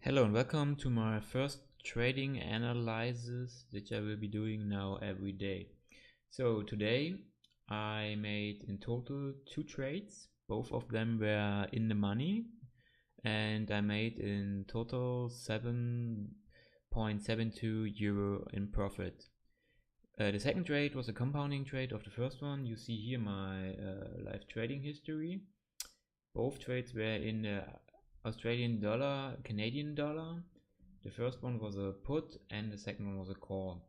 Hello and welcome to my first trading analysis that I will be doing now every day. So today I made in total 2 trades, both of them were in the money, and I made in total 7.72 euro in profit. The second trade was a compounding trade of the first one. You see here my live trading history. Both trades were in the Australian dollar, Canadian dollar. The first one was a put and the second one was a call.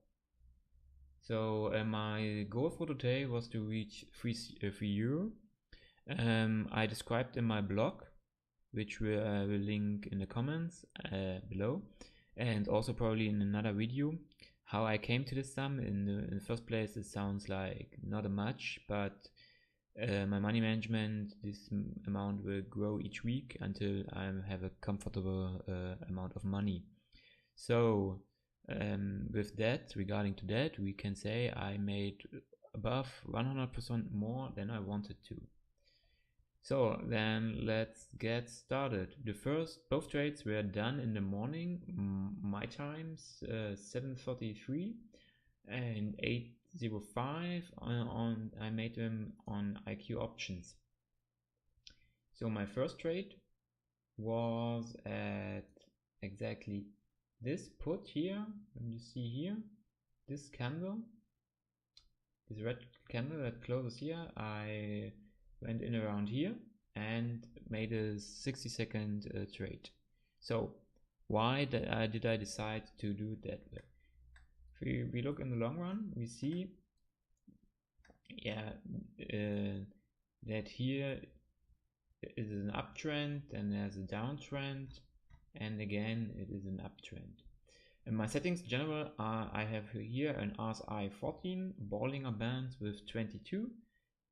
So my goal for today was to reach 3 euro. I described in my blog, which I will link in the comments below, and also probably in another video, how I came to this sum. In the first place, it sounds like not much, but my money management, this amount will grow each week until I have a comfortable amount of money. So with that, regarding to that, we can say I made above 100% more than I wanted to. So then let's get started. Both trades were done in the morning, my times 7:33 and 8:05 I made them on IQ options. So my first trade was at exactly this put here, and you see here this candle, this red candle that closes here. I went in around here and made a 60-second trade. So why did I decide to do it that way? If we look in the long run, we see that here is an uptrend and there's a downtrend, and again it is an uptrend. In my settings in general, I have here an RSI 14, Bollinger Band with 22,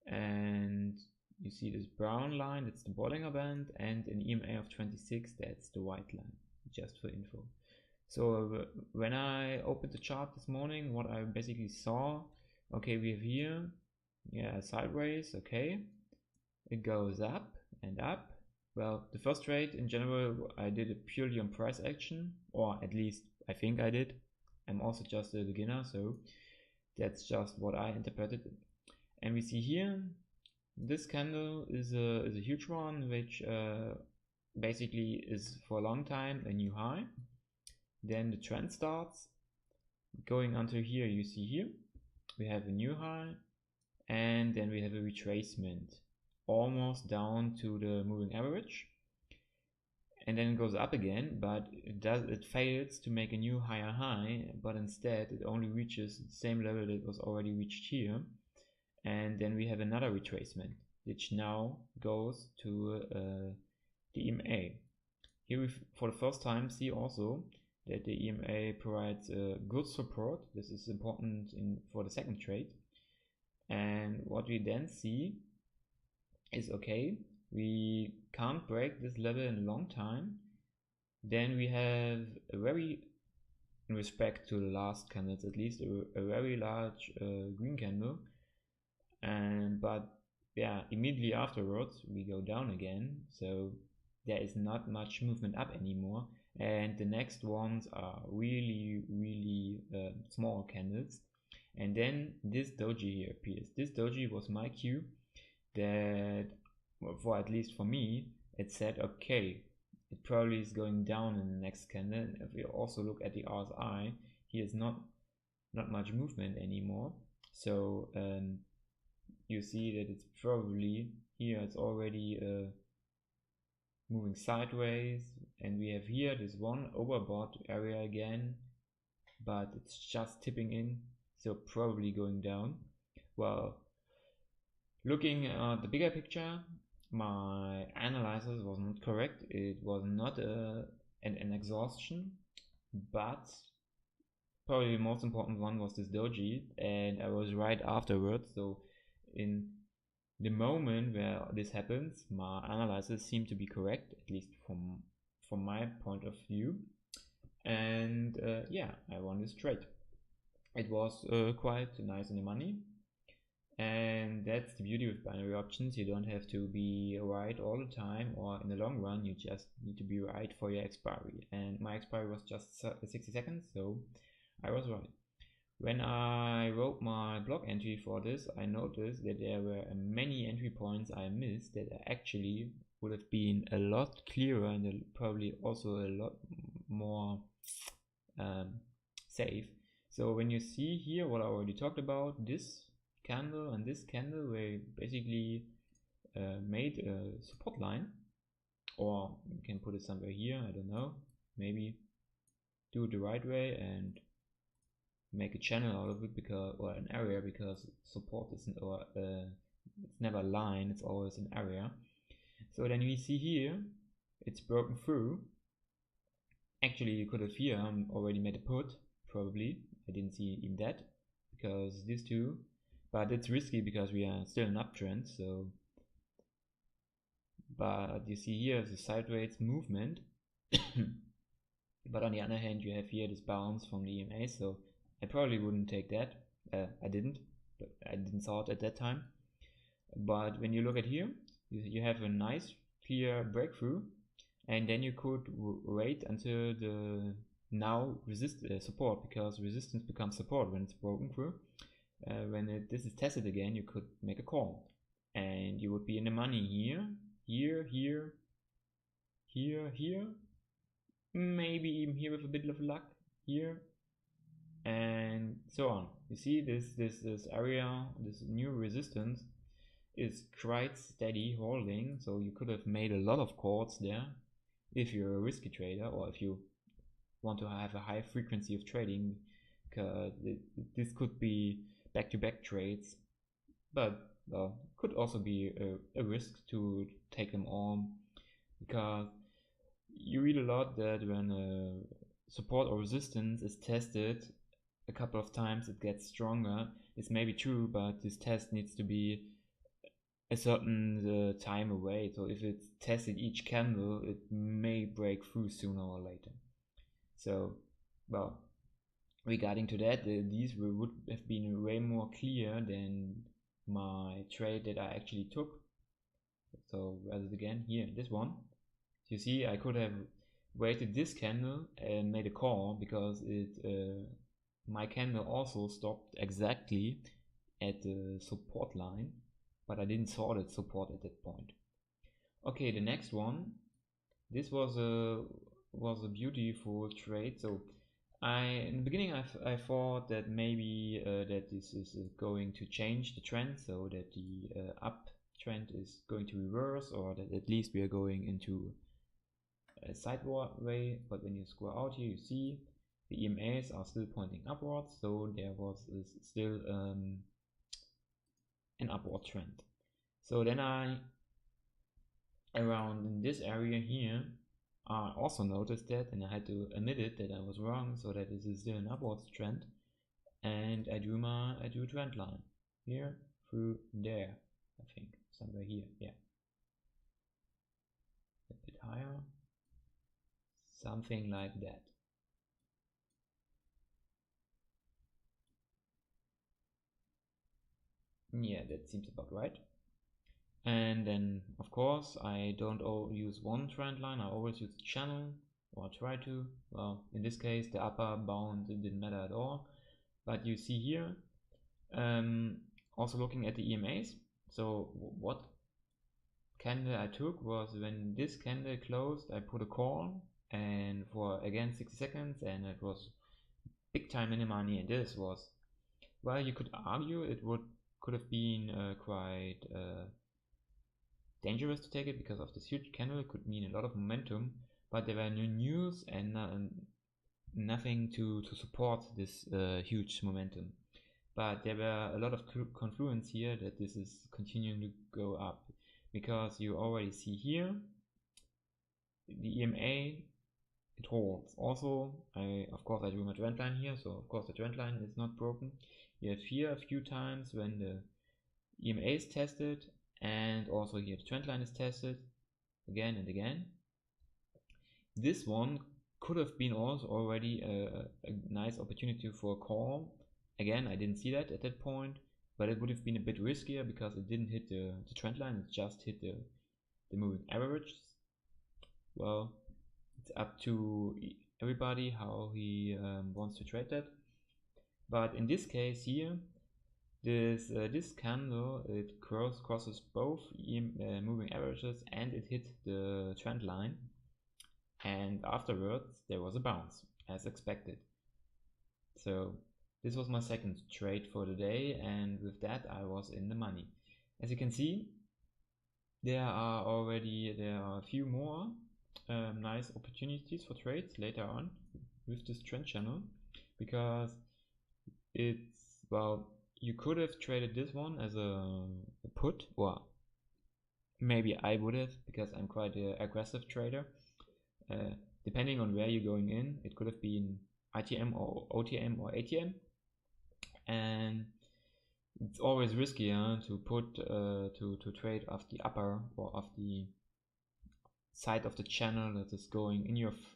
and you see this brown line, that's the Bollinger Band, and an EMA of 26, that's the white line, just for info. So when I opened the chart this morning, what I basically saw, okay, we have here, sideways, okay, it goes up and up. Well, the first trade in general, I did it purely on price action, or at least I think I did. I'm also just a beginner, so that's just what I interpreted. And we see here, this candle is a huge one, which basically is for a long time a new high. Then the trend starts going until here. You see here we have a new high, and then we have a retracement almost down to the moving average, and then it goes up again, but it fails to make a new higher high, but instead it only reaches the same level that was already reached here, and then we have another retracement which now goes to the EMA. Here we for the first time see also that the EMA provides good support. This is important for the second trade. And what we then see is, okay, we can't break this level in a long time. Then we have a very, in respect to the last candles at least, a very large green candle. But yeah, immediately afterwards we go down again. So there is not much movement up anymore. And the next ones are really small candles, and then this doji here appears. This doji was my cue that, for at least for me, it said, okay, it probably is going down in the next candle. And if we also look at the RSI, here is not much movement anymore. So you see that it's probably here, it's already moving sideways, and we have here this one overbought area again, but it's just tipping in, so probably going down. Well, looking at the bigger picture, my analysis was not correct. It was not an exhaustion, but probably the most important one was this doji, and I was right afterwards. So in the moment where this happens, my analysis seemed to be correct, at least from my point of view. And I won this trade. It was quite nice in the money. And that's the beauty with binary options. You don't have to be right all the time, or in the long run you just need to be right for your expiry. And my expiry was just 60 seconds, so I was right. When I wrote my blog entry for this, I noticed that there were many entry points I missed that actually would have been a lot clearer and probably also a lot more safe. So when you see here what I already talked about, this candle and this candle, we basically made a support line, or you can put it somewhere here, I don't know, maybe do it the right way and make a channel out of it, because, or an area, because support isn't, or it's never a line, it's always an area. So then we see here it's broken through. Actually, you could have here already made a put, probably. I didn't see even that, because these two, but it's risky because we are still in uptrend. So, but you see here the sideways movement. But on the other hand, you have here this bounce from the EMA, so I probably wouldn't take that. I didn't saw it at that time. But when you look at here, you have a nice clear breakthrough, and then you could wait until the now support, because resistance becomes support when it's broken through. When this is tested again, you could make a call, and you would be in the money here, here, here, here, here, maybe even here with a bit of luck here, and so on. You see this area, this new resistance is quite steady holding, so you could have made a lot of calls there if you're a risky trader, or if you want to have a high frequency of trading, because this could be back-to-back trades, but could also be a risk to take them on, because you read a lot that when support or resistance is tested a couple of times, it gets stronger. This may be true, but this test needs to be a certain time away. So if it's tested each candle, it may break through sooner or later. So, well, regarding to that, these would have been way more clear than my trade that I actually took. So rather again here, this one, you see I could have waited this candle and made a call, because it my candle also stopped exactly at the support line, but I didn't saw that support at that point. Okay, the next one, this was a beautiful trade. So in the beginning I thought that maybe that this is going to change the trend, so that the uptrend is going to reverse, or that at least we are going into a sideward way. But when you scroll out here, you see the EMAs are still pointing upwards, so there was still an upward trend. So then around in this area here, I also noticed that, and I had to admit it that I was wrong, so that this is still an upwards trend, and I drew a trend line here through there, I think somewhere here, yeah, a bit higher, something like that. Yeah, that seems about right. And then of course I don't use one trend line, I always use channel, or try to. Well, in this case the upper bound, it didn't matter at all. But you see here, also looking at the EMAs, so what candle I took was when this candle closed, I put a call, and for again 60 seconds, and it was big time in the money. And this was, well, you could argue it could have been quite dangerous to take it, because of this huge candle. It could mean a lot of momentum, but there were no news and nothing to support this huge momentum. But there were a lot of confluence here that this is continuing to go up, because you already see here the EMA, it holds. Also, of course I drew my trend line here, so of course the trend line is not broken. You have here a few times when the EMA is tested, and also here the trend line is tested again and again. This one could have been also already a nice opportunity for a call. Again, I didn't see that at that point, but it would have been a bit riskier because it didn't hit the trend line, it just hit the moving average. Well, it's up to everybody how he wants to trade that. But in this case here, this candle, it crosses both moving averages and it hit the trend line, and afterwards there was a bounce as expected. So this was my second trade for the day, and with that I was in the money. As you can see, there are a few more nice opportunities for trades later on with this trend channel, because it's, well, you could have traded this one as a put, or maybe I would have, because I'm quite an aggressive trader. Depending on where you're going in, it could have been ITM or OTM or ATM, and it's always riskier to put to trade off the upper or off the side of the channel that is going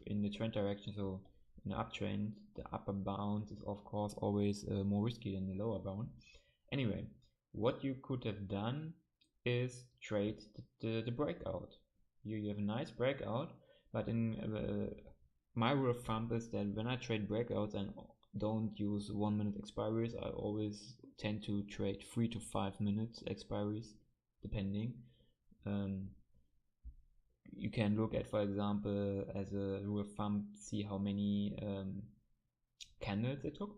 in the trend direction. So in the uptrend, the upper bound is of course always more risky than the lower bound. Anyway, what you could have done is trade the breakout. You have a nice breakout, but in my rule of thumb is that when I trade breakouts and don't use 1 minute expiries, I always tend to trade 3 to 5 minutes expiries, depending. You can look at, for example, as a rule of thumb, see how many candles it took.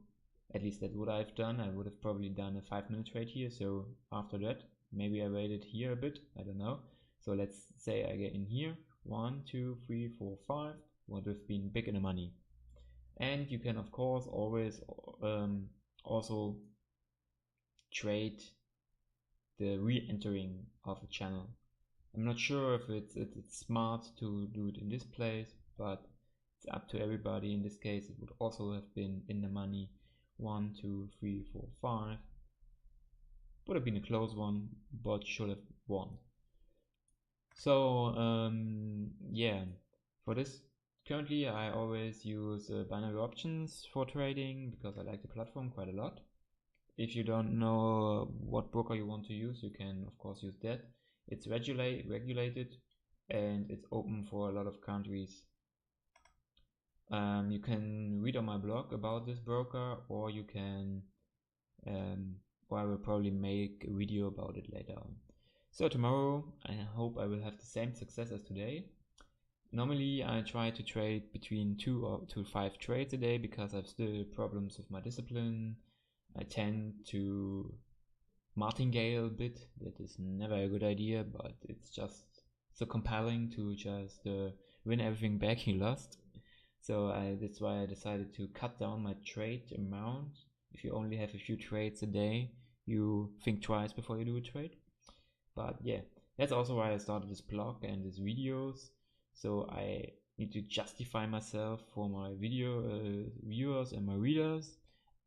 At least that's what I've done. I would have probably done a 5-minute trade here. So after that, maybe I waited here a bit, I don't know. So let's say I get in here, 1, 2, 3, 4, 5, would have been big in the money. And you can of course always also trade the re-entering of a channel. I'm not sure if it's smart to do it in this place, but it's up to everybody. In this case, it would also have been in the money. 1, 2, 3, 4, 5. Would have been a close one, but should have won. So yeah, for this, currently I always use binary options for trading because I like the platform quite a lot. If you don't know what broker you want to use, you can of course use that. It's regulated and it's open for a lot of countries. You can read on my blog about this broker, or you can, or I will probably make a video about it later on. So tomorrow I hope I will have the same success as today. Normally I try to trade between 2 to 5 trades a day because I have still problems with my discipline. I tend to martingale a bit. That is never a good idea, but it's just so compelling to just win everything back you lost. So that's why I decided to cut down my trade amount. If you only have a few trades a day, you think twice before you do a trade. But yeah, that's also why I started this blog and these videos. So I need to justify myself for my video viewers and my readers,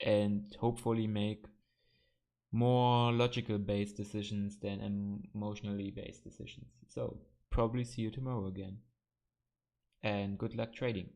and hopefully make more logical based decisions than emotionally based decisions. So probably see you tomorrow again, and good luck trading.